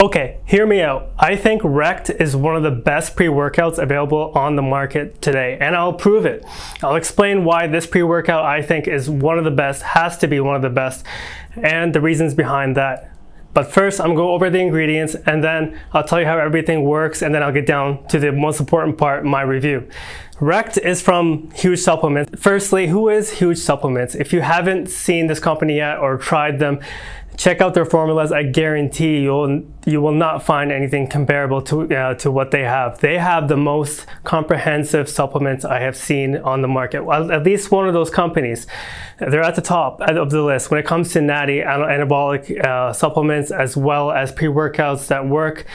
Okay, hear me out. I think Rect is one of the best pre-workouts available on the market today, and I'll prove it. I'll explain why this pre-workout I think is one of the best, has to be one of the best, and the reasons behind that. But first, I'm going to go over the ingredients, and then I'll tell you how everything works, and then I'll get down to the most important part, my review. Rect is from Huge Supplements. Firstly, who is Huge Supplements? If you haven't seen this company yet or tried them, check out their formulas. I guarantee you will not find anything comparable to what they have. They have the most comprehensive supplements I have seen on the market. Well, at least one of those companies. They're at the top of the list when it comes to natty anabolic supplements, as well as pre-workouts that work,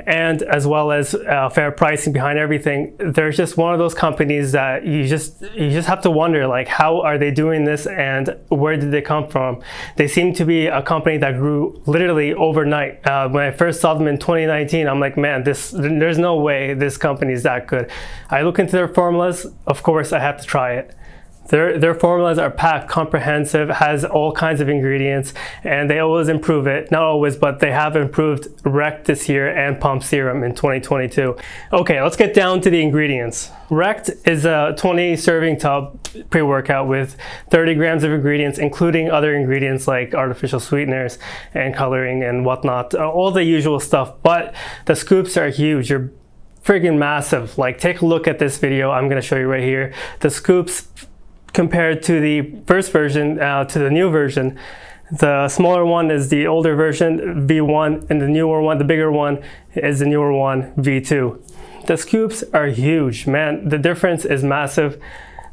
and as well as fair pricing behind everything. They're just one of those companies that you just have to wonder, like, how are they doing this and where did they come from? They seem to be a company that grew literally overnight. When I first saw them in 2019, I'm like, man, there's no way this company is that good. I look into their formulas, of course I have to try it. Their formulas are packed, comprehensive, has all kinds of ingredients, and they always improve it. Not always, but they have improved Rect this year and Pump Serum in 2022. Okay, let's get down to the ingredients. Rect is a 20 serving tub pre-workout with 30 grams of ingredients, including other ingredients like artificial sweeteners and coloring and whatnot, all the usual stuff, but the scoops are huge. You're friggin' massive. Like, take a look at this video. I'm gonna show you right here. The scoops compared to the first version to the new version, the smaller one is the older version, V1, and the newer one, the bigger one, is the newer one, V2. The scoops are huge, man. The difference is massive.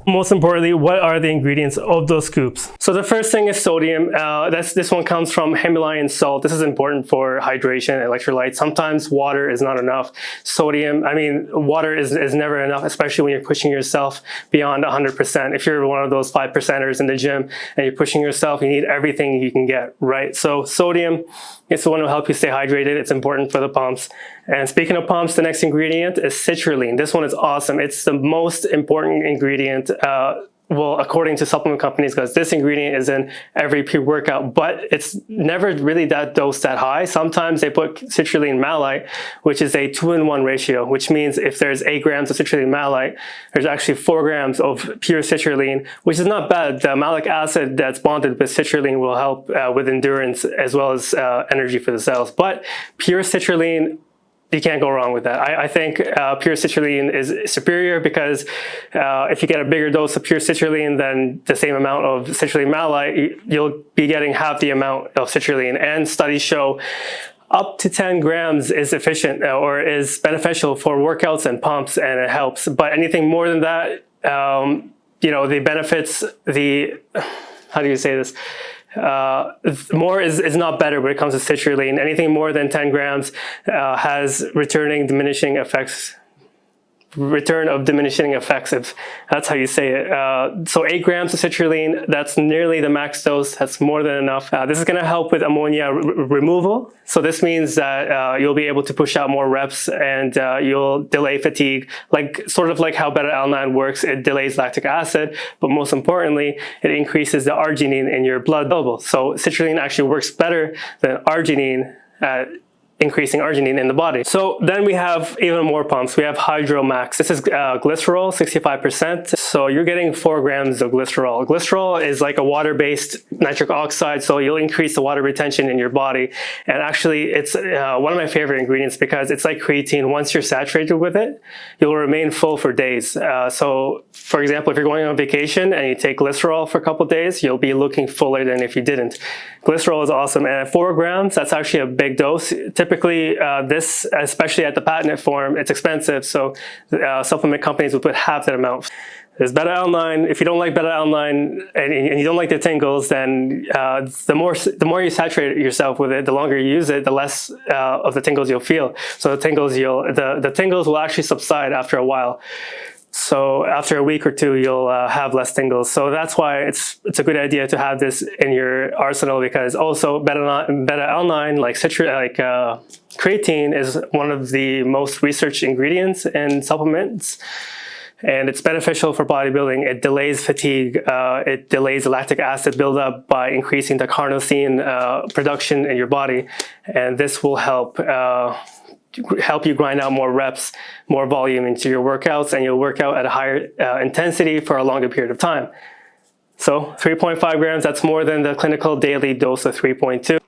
Most importantly, what are the ingredients of those scoops? So the first thing is sodium. This one comes from Himalayan salt. This is important for hydration and electrolytes. Sometimes water is not enough. Water is never enough, especially when you're pushing yourself beyond 100%. If you're one of those 5%ers in the gym and you're pushing yourself, you need everything you can get, right? So sodium is the one that will help you stay hydrated. It's important for the pumps. And speaking of pumps, the next ingredient is citrulline. This one is awesome. It's the most important ingredient, according to supplement companies, because this ingredient is in every pre-workout, but it's never really that dose that high. Sometimes they put citrulline malate, which is a 2-in-1 ratio, which means if there's 8 grams of citrulline malate, there's actually 4 grams of pure citrulline, which is not bad. The malic acid that's bonded with citrulline will help with endurance as well as energy for the cells. But pure citrulline, you can't go wrong with that. I think pure citrulline is superior because if you get a bigger dose of pure citrulline than the same amount of citrulline malate, you'll be getting half the amount of citrulline. And studies show up to 10 grams is efficient or is beneficial for workouts and pumps, and it helps. But anything more than that, the benefits, how do you say this? More is not better when it comes to citrulline. Anything more than 10 grams has return of diminishing effects, if that's how you say it. So 8 grams of citrulline, that's nearly the max dose. That's more than enough. This is going to help with ammonia removal. So this means that you'll be able to push out more reps and you'll delay fatigue, sort of like how beta-alanine works. It delays lactic acid, but most importantly, it increases the arginine in your blood level. So citrulline actually works better than arginine increasing arginine in the body. So then we have even more pumps. We have Hydromax. This is glycerol, 65%. So you're getting 4 grams of glycerol. Glycerol is like a water-based nitric oxide, so you'll increase the water retention in your body. And actually, it's one of my favorite ingredients because it's like creatine. Once you're saturated with it, you'll remain full for days. So for example, if you're going on vacation and you take glycerol for a couple of days, you'll be looking fuller than if you didn't. Glycerol is awesome. And at 4 grams, that's actually a big dose. Typically, this, especially at the patented form, it's expensive, so supplement companies will put half that amount. There's beta-alanine. If you don't like beta-alanine and you don't like the tingles, then the more you saturate yourself with it, the longer you use it, the less of the tingles you'll feel. So the tingles will actually subside after a while. So after a week or two, you'll have less tingles. So that's why it's a good idea to have this in your arsenal, because also beta-alanine, like creatine, is one of the most researched ingredients in supplements. and it's beneficial for bodybuilding. It delays fatigue, it delays lactic acid buildup by increasing the carnosine production in your body, and this will help you grind out more reps, more volume into your workouts, and you'll work out at a higher intensity for a longer period of time. So 3.5 grams, that's more than the clinical daily dose of 3.2.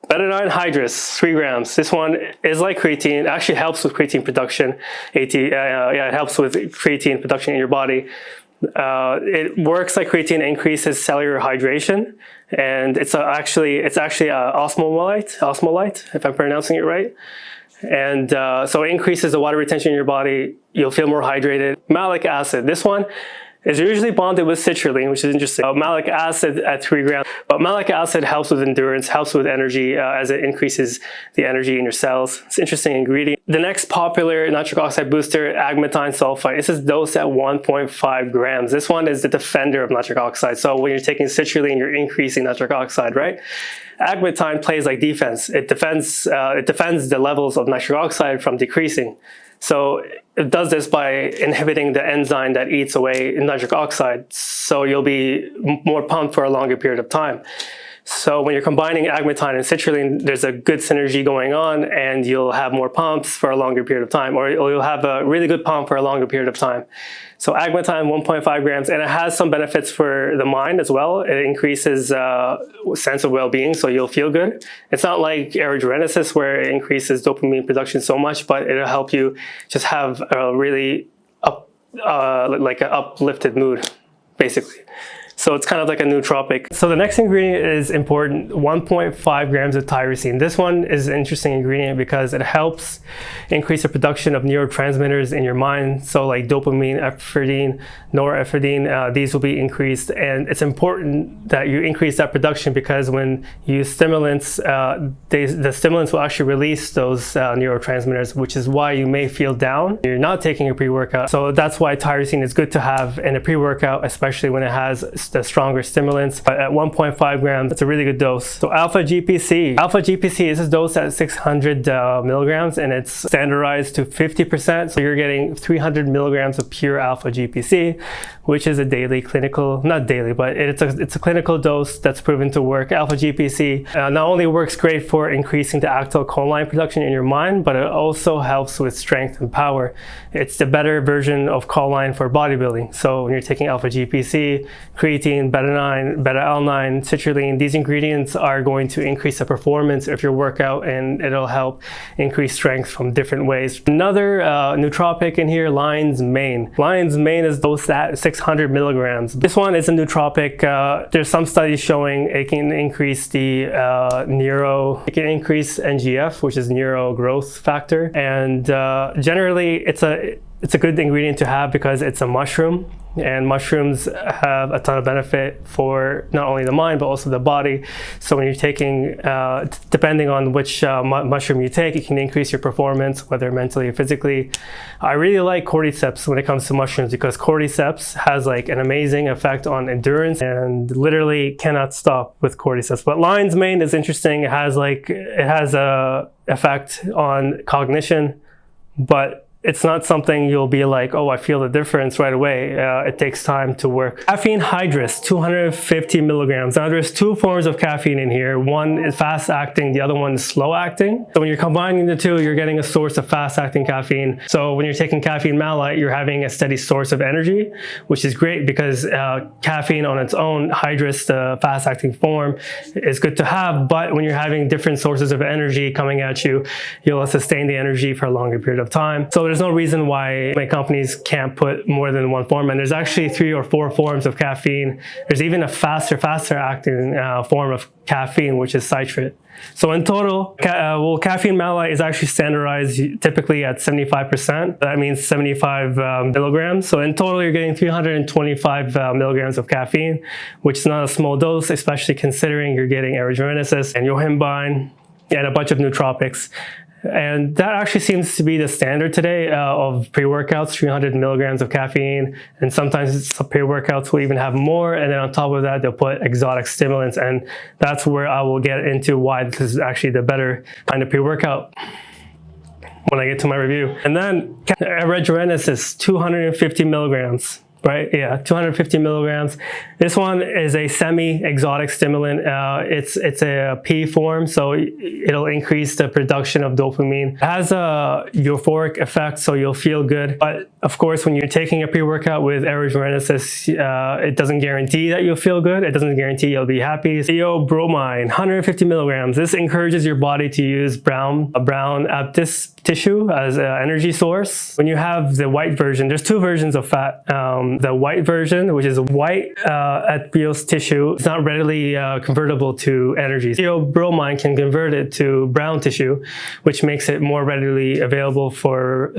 Betadine hydrous, 3 grams. This one is like creatine. It actually helps with creatine production. It helps with creatine production in your body. It works like creatine, increases cellular hydration, and it's actually osmolalite, if I'm pronouncing it right. And so it increases the water retention in your body. You'll feel more hydrated. Malic acid. This one is usually bonded with citrulline, which is interesting. Malic acid at 3 grams. But malic acid helps with endurance, helps with energy as it increases the energy in your cells. It's an interesting ingredient. The next popular nitric oxide booster, agmatine sulfite. This is dosed at 1.5 grams. This one is the defender of nitric oxide. So when you're taking citrulline, you're increasing nitric oxide, right? Agmatine plays like defense. It defends the levels of nitric oxide from decreasing. So it does this by inhibiting the enzyme that eats away nitric oxide. So you'll be more pumped for a longer period of time. So when you're combining agmatine and citrulline, there's a good synergy going on, and you'll have more pumps for a longer period of time, or you'll have a really good pump for a longer period of time. So agmatine, 1.5 grams, and it has some benefits for the mind as well. It increases sense of well-being, so you'll feel good. It's not like erythrogenesis where it increases dopamine production so much, but it'll help you just have a really like an uplifted mood, basically. So it's kind of like a nootropic. So the next ingredient is important, 1.5 grams of tyrosine. This one is an interesting ingredient because it helps increase the production of neurotransmitters in your mind. So like dopamine, epinephrine, norepinephrine, these will be increased. And it's important that you increase that production because when you use stimulants, the stimulants will actually release those neurotransmitters, which is why you may feel down. You're not taking a pre-workout. So that's why tyrosine is good to have in a pre-workout, especially when it has the stronger stimulants. But at 1.5 grams, it's a really good dose. So alpha GPC. Alpha GPC is dosed at 600 milligrams, and it's standardized to 50%. So you're getting 300 milligrams of pure alpha GPC, which is a daily clinical, not daily, but it's a clinical dose that's proven to work. Alpha GPC not only works great for increasing the acetylcholine production in your mind, but it also helps with strength and power. It's the better version of choline for bodybuilding. So when you're taking alpha GPC, creatine, beta-alanine, citrulline, these ingredients are going to increase the performance of your workout, and it'll help increase strength from different ways. Another nootropic in here, lion's mane. Lion's mane is dosed at 600 milligrams. This one is a nootropic. There's some studies showing it can increase the it can increase NGF, which is neuro growth factor, and generally it's a good ingredient to have because it's a mushroom, and mushrooms have a ton of benefit for not only the mind but also the body. So when you're taking, depending on which mushroom you take, it can increase your performance, whether mentally or physically. I really like cordyceps when it comes to mushrooms because cordyceps has like an amazing effect on endurance, and literally cannot stop with cordyceps. But lion's mane is interesting. It has a effect on cognition, but it's not something you'll be like, oh, I feel the difference right away. It takes time to work. Caffeine hydrous, 250 milligrams. Now there's two forms of caffeine in here. One is fast acting, the other one is slow acting. So when you're combining the two, you're getting a source of fast acting caffeine. So when you're taking caffeine malate, you're having a steady source of energy, which is great because caffeine on its own, hydrous, the fast acting form, is good to have. But when you're having different sources of energy coming at you, you'll sustain the energy for a longer period of time. So there's no reason why my companies can't put more than one form, and there's actually 3 or 4 forms of caffeine. There's even a faster acting form of caffeine, which is citrate. So in total, caffeine malate is actually standardized typically at 75%. That means 75 milligrams. So in total, you're getting 325 milligrams of caffeine, which is not a small dose, especially considering you're getting erythrogenesis and yohimbine and a bunch of nootropics. And that actually seems to be the standard today of pre-workouts, 300 milligrams of caffeine. And sometimes some pre-workouts will even have more. And then on top of that, they'll put exotic stimulants. And that's where I will get into why this is actually the better kind of pre-workout. when I get to my review. And then Enraged is 250 milligrams. Right, yeah, 250 milligrams. This one is a semi-exotic stimulant. It's a P form, so it'll increase the production of dopamine. It has a euphoric effect, so you'll feel good. But of course, when you're taking a pre-workout with Enraged, it doesn't guarantee that you'll feel good. It doesn't guarantee you'll be happy. Theobromine, 150 milligrams. This encourages your body to use brown aptis tissue as an energy source. When you have the white version, there's two versions of fat. The white version, which is white aqueous tissue, is not readily convertible to energy. Theobromine can convert it to brown tissue, which makes it more readily available for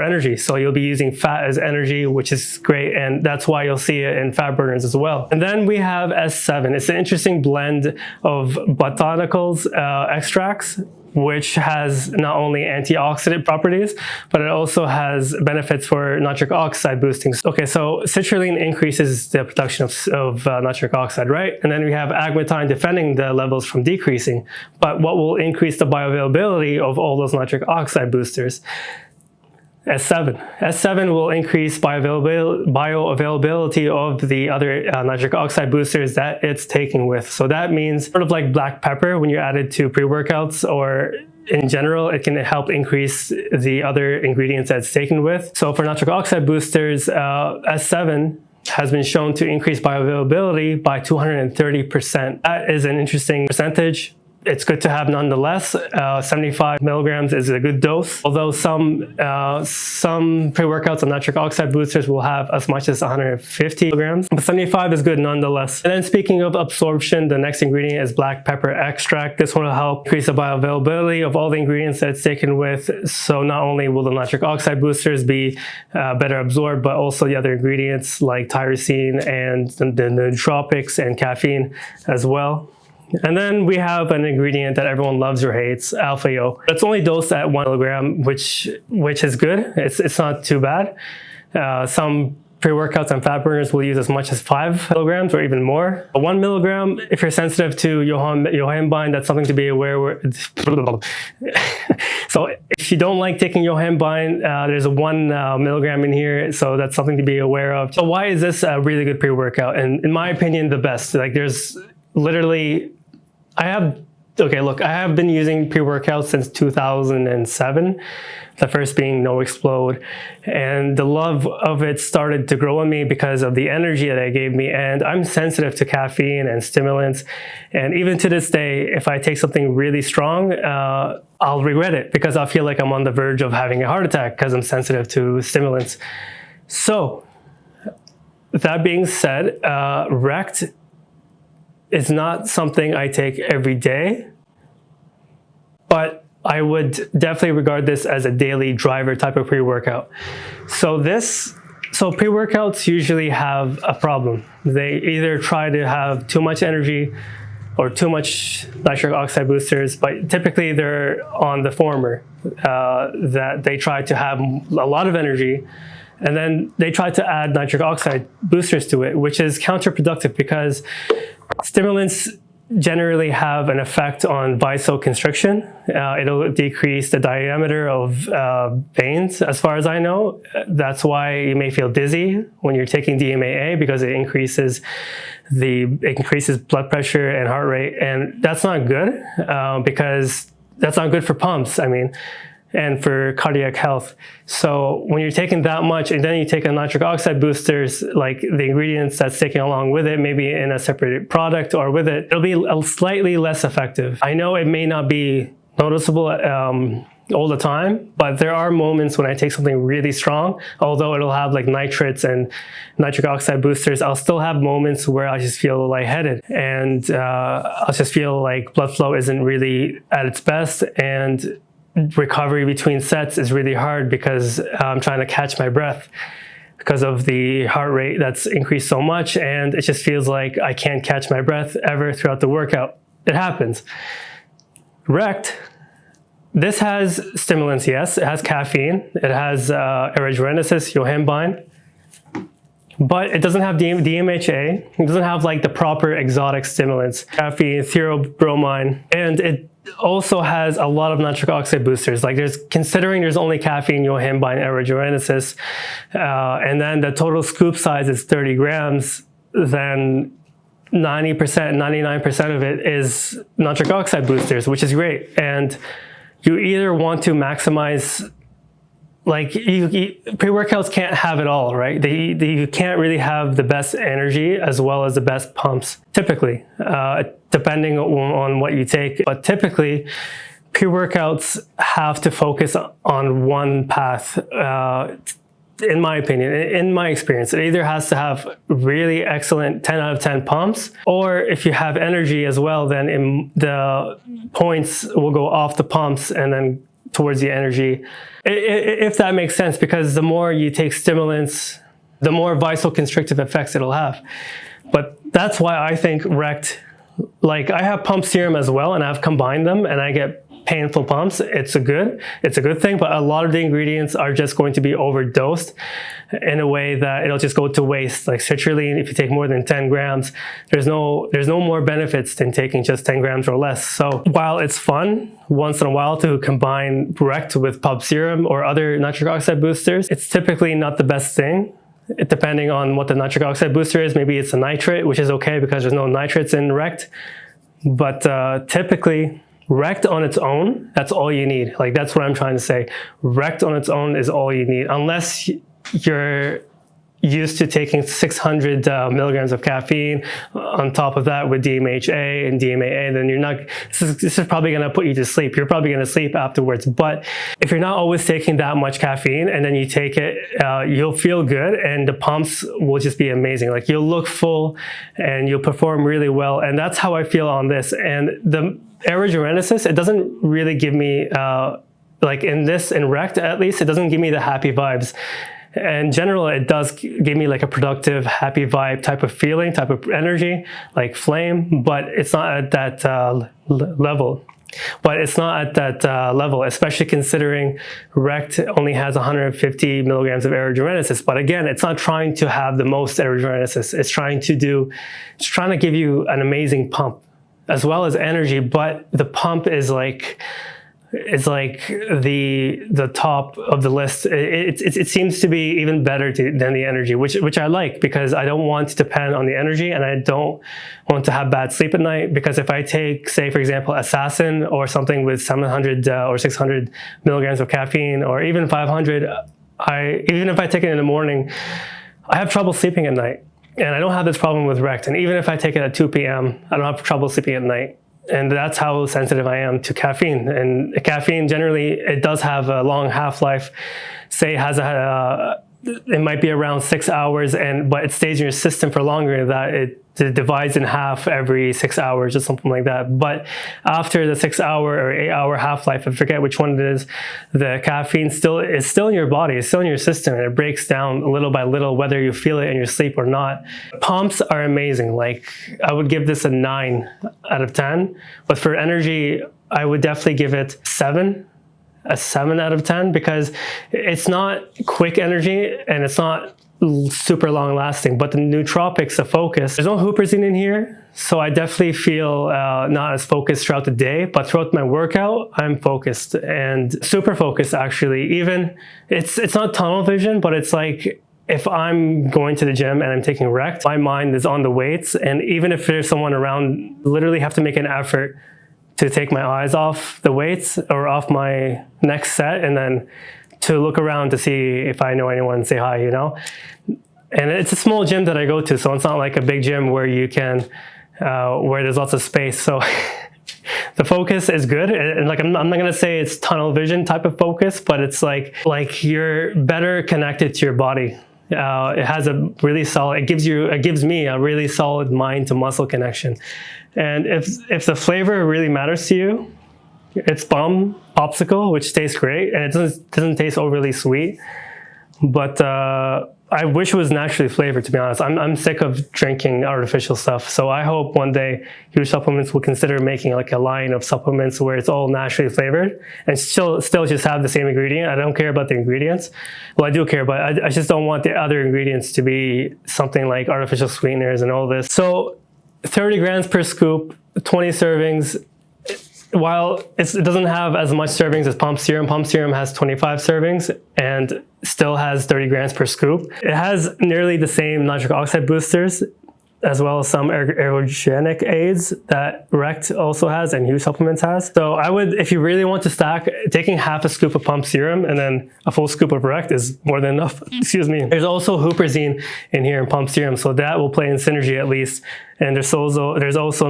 energy. So you'll be using fat as energy, which is great, and that's why you'll see it in fat burners as well. And then we have S7. It's an interesting blend of botanicals extracts, which has not only antioxidant properties, but it also has benefits for nitric oxide boosting. Okay, so citrulline increases the production of nitric oxide, right? And then we have agmatine defending the levels from decreasing. But what will increase the bioavailability of all those nitric oxide boosters? S7. S7 will increase bioavailability of the other nitric oxide boosters that it's taking with. So that means sort of like black pepper when you add it to pre-workouts, or in general, it can help increase the other ingredients that it's taken with. So for nitric oxide boosters, S7 has been shown to increase bioavailability by 230%. That is an interesting percentage. It's good to have nonetheless. 75 milligrams is a good dose, although some pre-workouts and nitric oxide boosters will have as much as 150 milligrams, but 75 is good nonetheless. And then speaking of absorption, the next ingredient is black pepper extract. This one will help increase the bioavailability of all the ingredients that it's taken with. So not only will the nitric oxide boosters be better absorbed, but also the other ingredients like tyrosine and the nootropics and caffeine as well. And then we have an ingredient that everyone loves or hates, alpha-O. It's only dosed at 1 milligram, which is good. It's not too bad. Some pre-workouts and fat burners will use as much as 5 milligrams or even more. 1 milligram, if you're sensitive to yohimbine, that's something to be aware with. So if you don't like taking yohimbine, there's a 1 milligram in here, so that's something to be aware of. So why is this a really good pre-workout? And in my opinion, the best. Like, there's literally, I have been using pre-workouts since 2007, the first being No Explode, and the love of it started to grow on me because of the energy that it gave me. And I'm sensitive to caffeine and stimulants, and even to this day, if I take something really strong, I'll regret it because I'll feel like I'm on the verge of having a heart attack because I'm sensitive to stimulants. So that being said, Rect is not something I take every day, but I would definitely regard this as a daily driver type of pre-workout. So pre-workouts usually have a problem. They either try to have too much energy or too much nitric oxide boosters, but typically they're on the former, that they try to have a lot of energy, and then they try to add nitric oxide boosters to it, which is counterproductive because stimulants generally have an effect on vasoconstriction. It'll decrease the diameter of veins, as far as I know. That's why you may feel dizzy when you're taking DMAA, because it increases blood pressure and heart rate, and that's not good because that's not good for pumps. And for cardiac health. So when you're taking that much and then you take a nitric oxide boosters, like the ingredients that's taken along with it, maybe in a separate product or with it, it'll be slightly less effective. I know it may not be noticeable all the time, but there are moments when I take something really strong, although it'll have like nitrates and nitric oxide boosters, I'll still have moments where I just feel lightheaded, and I'll just feel like blood flow isn't really at its best, and recovery between sets is really hard because I'm trying to catch my breath because of the heart rate that's increased so much, and it just feels like I can't catch my breath ever throughout the workout. It happens. Rect, this has stimulants, yes. It has caffeine. It has erythrogenesis, yohimbine, but it doesn't have DMHA. It doesn't have like the proper exotic stimulants, caffeine, theobromine, and it also has a lot of nitric oxide boosters. Like considering there's only caffeine, yohimbine, aerogenesis, and then the total scoop size is 30 grams, then 90%, 99% of it is nitric oxide boosters, which is great. And you either want to maximize, like pre-workouts can't have it all, right? You can't really have the best energy as well as the best pumps, typically, depending on what you take. But typically, pre-workouts have to focus on one path, in my opinion, in my experience. It either has to have really excellent 10 out of 10 pumps, or if you have energy as well, then the points will go off the pumps and then towards the energy, if that makes sense, because the more you take stimulants, the more vasoconstrictive effects it'll have. But that's why I think Rect, like I have pump serum as well, and I've combined them and I get painful pumps. It's a good thing, but a lot of the ingredients are just going to be overdosed in a way that it'll just go to waste. Like citrulline, if you take more than 10 grams, there's no more benefits than taking just 10 grams or less. So while it's fun once in a while to combine Rect with pump serum or other nitric oxide boosters, it's typically not the best thing. Depending on what the nitric oxide booster is, maybe it's a nitrate, which is okay because there's no nitrates in Rect. But typically, Rect on its own, that's all you need. Like that's what I'm trying to say. Rect on its own is all you need. Unless you're used to taking 600 milligrams of caffeine on top of that with DMHA and DMAA, then you're not, this is probably going to put you to sleep. You're probably going to sleep afterwards. But if you're not always taking that much caffeine and then you take it, you'll feel good and the pumps will just be amazing. Like you'll look full and you'll perform really well. And that's how I feel on this. And the aerogenesis, it doesn't really give me, like in Rect at least, it doesn't give me the happy vibes. In general, it does give me like a productive, happy vibe type of feeling, type of energy, like flame, but it's not at that level. But it's not at that level, especially considering Rect only has 150 milligrams of aerogenesis. But again, it's not trying to have the most aerogenesis. It's trying to give you an amazing pump as well as energy, but the pump is like the top of the list. It seems to be even better than the energy, which I like, because I don't want to depend on the energy and I don't want to have bad sleep at night. Because if I take, say for example, Assassin or something with 700 or 600 milligrams of caffeine, or even 500, even if I take it in the morning, I have trouble sleeping at night. And I don't have this problem with Rect. And even if I take it at 2 p.m., I don't have trouble sleeping at night. And that's how sensitive I am to caffeine. And caffeine, generally, it does have a long half-life. Say it has it might be around 6 hours, but it stays in your system for longer than that. It divides in half every 6 hours or something like that. But after the 6 hour or 8 hour half-life, I forget which one it is, the caffeine is still in your body, it's still in your system, and it breaks down little by little, whether you feel it in your sleep or not. Pumps are amazing. Like I would give this a 9 out of 10, but for energy, I would definitely give it a 7 out of 10, because it's not quick energy and it's not super long lasting, but the nootropics, the focus, there's no huperzine in here, so I definitely feel not as focused throughout the day, but throughout my workout I'm focused and super focused actually. Even it's not tunnel vision, but it's like if I'm going to the gym and I'm taking Rect, my mind is on the weights, and even if there's someone around, literally have to make an effort to take my eyes off the weights or off my next set, and then to look around to see if I know anyone and say hi, you know? And it's a small gym that I go to, so it's not like a big gym where you can, where there's lots of space. So the focus is good. And like, I'm not gonna say it's tunnel vision type of focus, but it's like you're better connected to your body. It has a really solid, it gives me a really solid mind to muscle connection. And if the flavor really matters to you, it's popsicle, which tastes great, and it doesn't taste overly sweet. But I wish it was naturally flavored, to be honest. I'm sick of drinking artificial stuff. So I hope one day Huge Supplements will consider making like a line of supplements where it's all naturally flavored and still just have the same ingredient. I don't care about the ingredients. Well, I do care, but I just don't want the other ingredients to be something like artificial sweeteners and all this. So 30 grams per scoop, 20 servings. while it doesn't have as much servings as pump serum has 25 servings and still has 30 grams per scoop. It has nearly the same nitric oxide boosters as well as some ergogenic aids that Rect also has and Huge Supplements has. So I would, if you really want to stack, taking half a scoop of pump serum and then a full scoop of Rect is more than enough. Excuse me. There's also huperzine in here in pump serum, so that will play in synergy at least. And there's also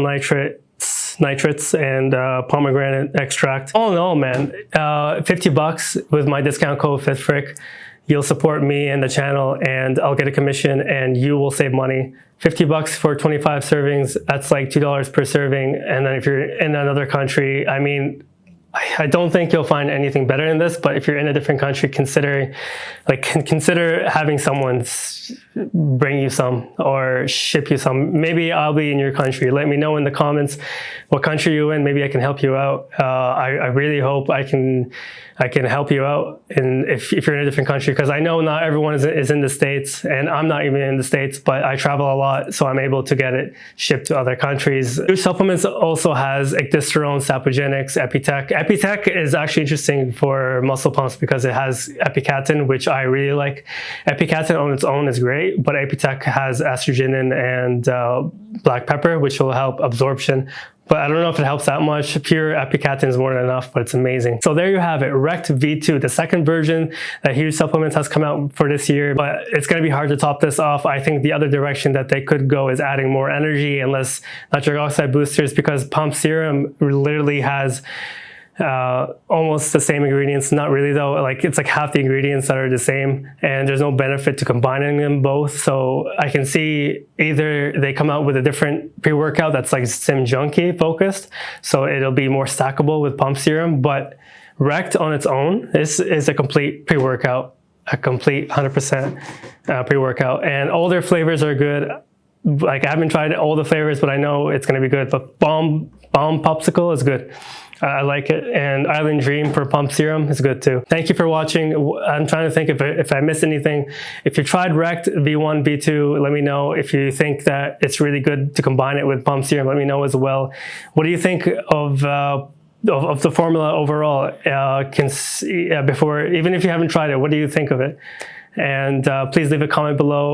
nitrates and pomegranate extract. All in all, man, $50 with my discount code FitFrek. You'll support me and the channel, and I'll get a commission, and you will save money. $50 for 25 servings, that's like $2 per serving. And then if you're in another country, I mean, I don't think you'll find anything better than this, but if you're in a different country, consider having someone bring you some or ship you some. Maybe I'll be in your country. Let me know in the comments what country you're in. Maybe I can help you out. I really hope I can help you out if you're in a different country, because I know not everyone is in the States, and I'm not even in the States, but I travel a lot, so I'm able to get it shipped to other countries. Huge Supplements also has ecdysterone, sapogenics, Epitech. Epitech is actually interesting for muscle pumps because it has epicatin, which I really like. Epicatin on its own is great, but Epitech has astroginin and black pepper, which will help absorption. But I don't know if it helps that much. Pure epicatin is more than enough, but it's amazing. So there you have it, Rect V2, the second version that Huge Supplements has come out for this year. But it's going to be hard to top this off. I think the other direction that they could go is adding more energy and less nitric oxide boosters, because pump serum literally has almost the same ingredients. Not really though, like it's like half the ingredients that are the same, and there's no benefit to combining them both. So I can see either they come out with a different pre-workout that's like stim-junkie focused, so it'll be more stackable with pump serum, but Rect on its own is a complete pre-workout, a complete 100% pre-workout, and all their flavors are good. Like I haven't tried all the flavors, but I know it's going to be good. But Bomb Popsicle is good. I like it. And Island Dream for pump serum is good too. Thank you for watching. I'm trying to think if I missed anything. If you tried Rect V1, V2, let me know. If you think that it's really good to combine it with pump serum, let me know as well. What do you think of the formula overall? Before, even if you haven't tried it, what do you think of it? And please leave a comment below.